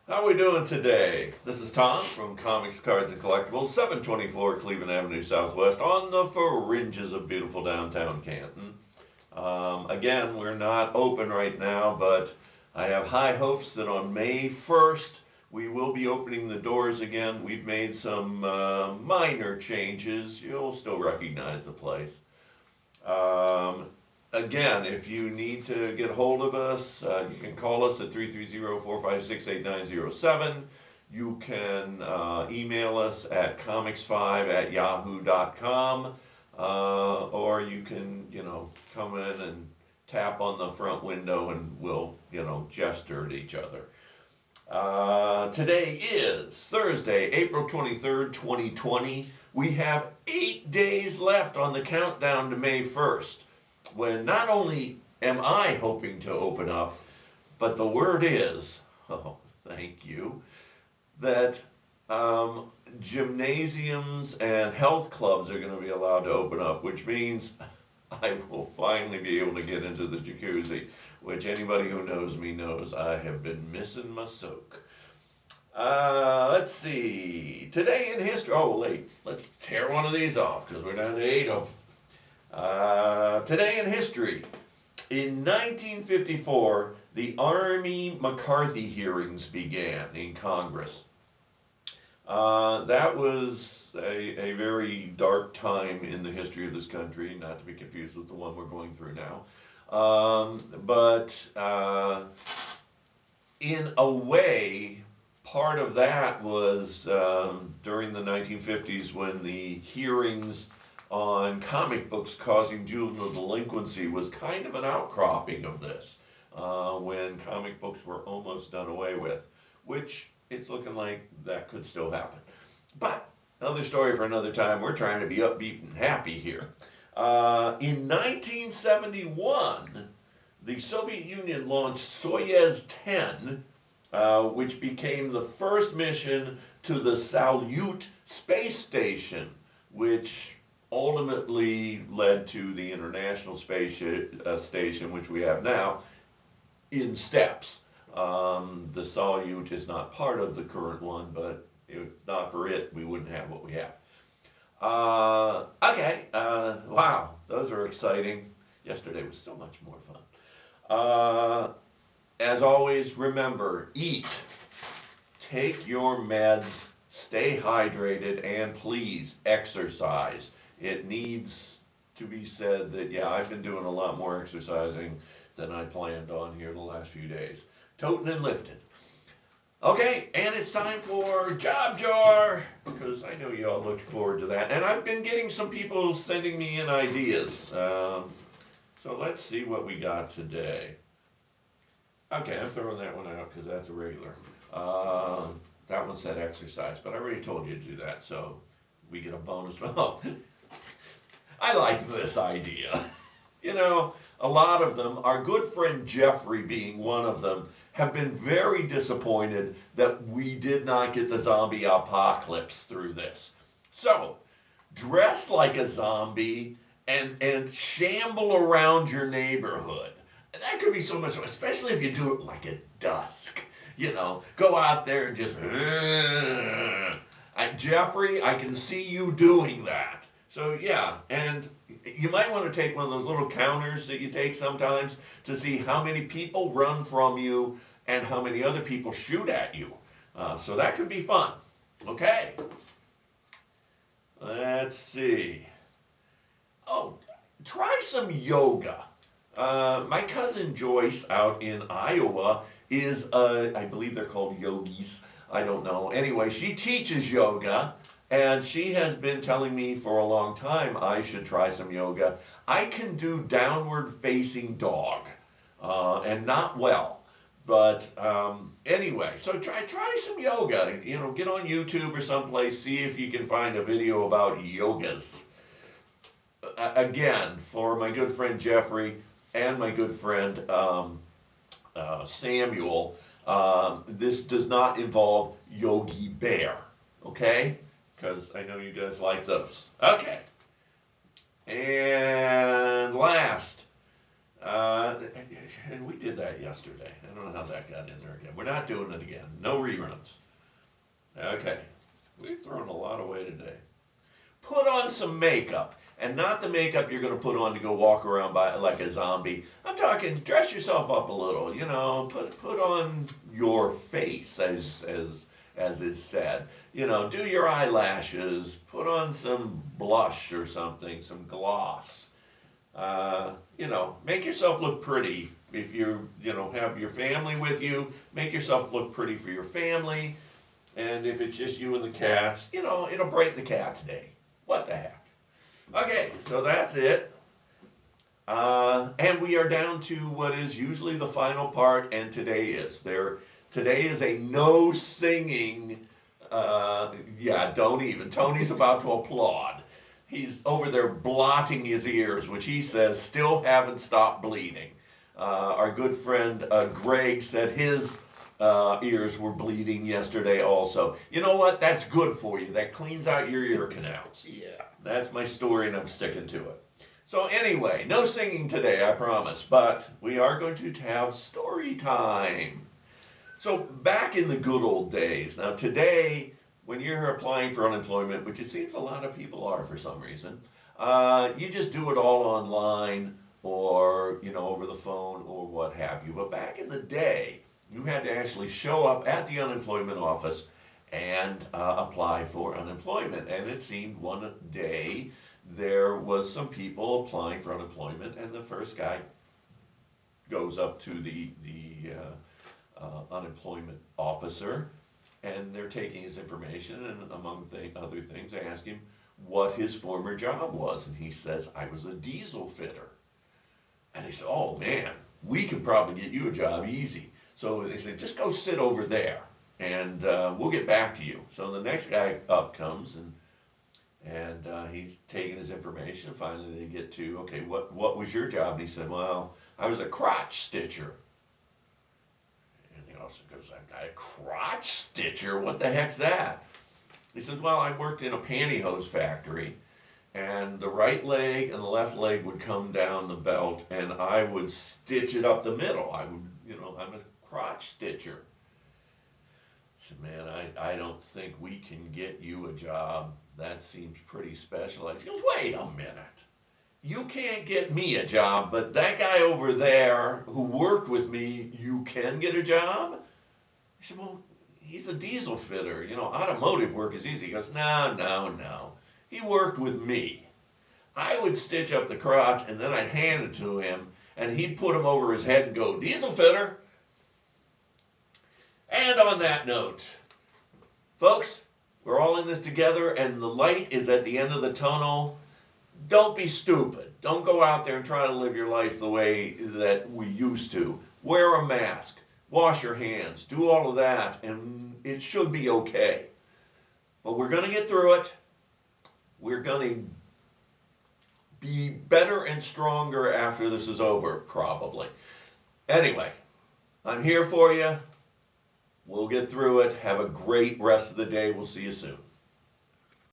How are we doing today? This is Tom from Comics, Cards, and Collectibles, 724 Cleveland Avenue Southwest, on the fringes of beautiful downtown Canton. Again, we're not open right now, but I have high hopes that on May 1st we will be opening the doors again. We've made some minor changes. You'll still recognize the place. Um, Again, if you need to get hold of us, you can call us at 330-456-8907. You can email us at comics5@yahoo.com, or you can, come in and tap on the front window and we'll, gesture at each other. Today is Thursday, April 23rd, 2020. We have 8 days left on the countdown to May 1st, when not only am I hoping to open up, but the word is, oh, thank you, that gymnasiums and health clubs are going to be allowed to open up, which means I will finally be able to get into the jacuzzi, which anybody who knows me knows I have been missing my soak. Let's see. Today in history. Oh, wait. Let's tear one of these off because we're down to 8 of them. Today in history. In 1954, the Army McCarthy hearings began in Congress. That was a very dark time in the history of this country, not to be confused with the one we're going through now. But in a way, part of that was during the 1950s when the hearings on comic books causing juvenile delinquency was kind of an outcropping of this, when comic books were almost done away with, which it's looking like that could still happen. But another story for another time. We're trying to be upbeat and happy here. In 1971, the Soviet Union launched Soyuz 10, which became the first mission to the Salyut space station, which ultimately led to the International Space Station, which we have now, in steps. The Salyut is not part of the current one, but if not for it, we wouldn't have what we have. Okay, wow, those are exciting. Yesterday was so much more fun. As always, remember, eat, take your meds, stay hydrated, and please exercise. It needs to be said that, yeah, I've been doing a lot more exercising than I planned on here the last few days. Toting and lifting. Okay, and it's time for Job Jar, because I know you all look forward to that. And I've been getting some people sending me in ideas. So let's see what we got today. Okay, I'm throwing that one out because that's a regular. That one said exercise, but I already told you to do that, so we get a bonus. Oh, I like this idea. A lot of them, our good friend Jeffrey being one of them, have been very disappointed that we did not get the zombie apocalypse through this. So, dress like a zombie and shamble around your neighborhood. That could be so much fun, especially if you do it like at dusk. Go out there and just, Jeffrey, I can see you doing that. So yeah, and you might want to take one of those little counters that you take sometimes to see how many people run from you and how many other people shoot at you. So that could be fun. Okay, let's see. Oh, try some yoga. My cousin Joyce out in Iowa is, I believe they're called yogis. I don't know. Anyway, she teaches yoga, and she has been telling me for a long time I should try some yoga. I can do downward facing dog, and not well. But anyway, so try some yoga. Get on YouTube or someplace, see if you can find a video about yogas. Again, for my good friend Jeffrey and my good friend Samuel, this does not involve Yogi Bear, okay? Because I know you guys like those. Okay. And last, And we did that yesterday. I don't know how that got in there again. We're not doing it again. No reruns. Okay. We've thrown a lot away today. Put on some makeup. And not the makeup you're going to put on to go walk around by like a zombie. I'm talking dress yourself up a little, put on your face as is said. Do your eyelashes, put on some blush or something, some gloss. Make yourself look pretty. If have your family with you, make yourself look pretty for your family. And if it's just you and the cats, it'll brighten the cat's day. What the heck? Okay, so that's it. And we are down to what is usually the final part, and today is. Today is a no singing, yeah, don't even. Tony's about to applaud. He's over there blotting his ears, which he says still haven't stopped bleeding. Our good friend Greg said his ears were bleeding yesterday also. You know what? That's good for you. That cleans out your ear canals. Yeah. That's my story, and I'm sticking to it. So anyway, no singing today, I promise, but we are going to have story time. So back in the good old days, now today, when you're applying for unemployment, which it seems a lot of people are for some reason, you just do it all online or, over the phone or what have you. But back in the day, you had to actually show up at the unemployment office and apply for unemployment. And it seemed one day there was some people applying for unemployment, and the first guy goes up to the unemployment officer, and they're taking his information, and among other things, they ask him what his former job was, and he says, I was a diesel fitter. And they said, oh man, we could probably get you a job easy. So they said, just go sit over there, and we'll get back to you. So the next guy up comes, and he's taking his information. Finally, they get to, okay, what was your job? And he said, well, I was a crotch stitcher. And the officer goes, a crotch stitcher? What the heck's that? He says, well, I worked in a pantyhose factory, and the right leg and the left leg would come down the belt, and I would stitch it up the middle. I'm a crotch stitcher. I said, man, I don't think we can get you a job. That seems pretty specialized. He goes, wait a minute. You can't get me a job, but that guy over there who worked with me, you can get a job? I said, well, he's a diesel fitter. Automotive work is easy. He goes, no. He worked with me. I would stitch up the crotch, and then I'd hand it to him, and he'd put him over his head and go, diesel fitter. And on that note, folks, we're all in this together, and the light is at the end of the tunnel. Don't be stupid. Don't go out there and try to live your life the way that we used to. Wear a mask. Wash your hands. Do all of that, and it should be okay. But we're going to get through it. We're going to be better and stronger after this is over, probably. Anyway, I'm here for you. We'll get through it. Have a great rest of the day. We'll see you soon.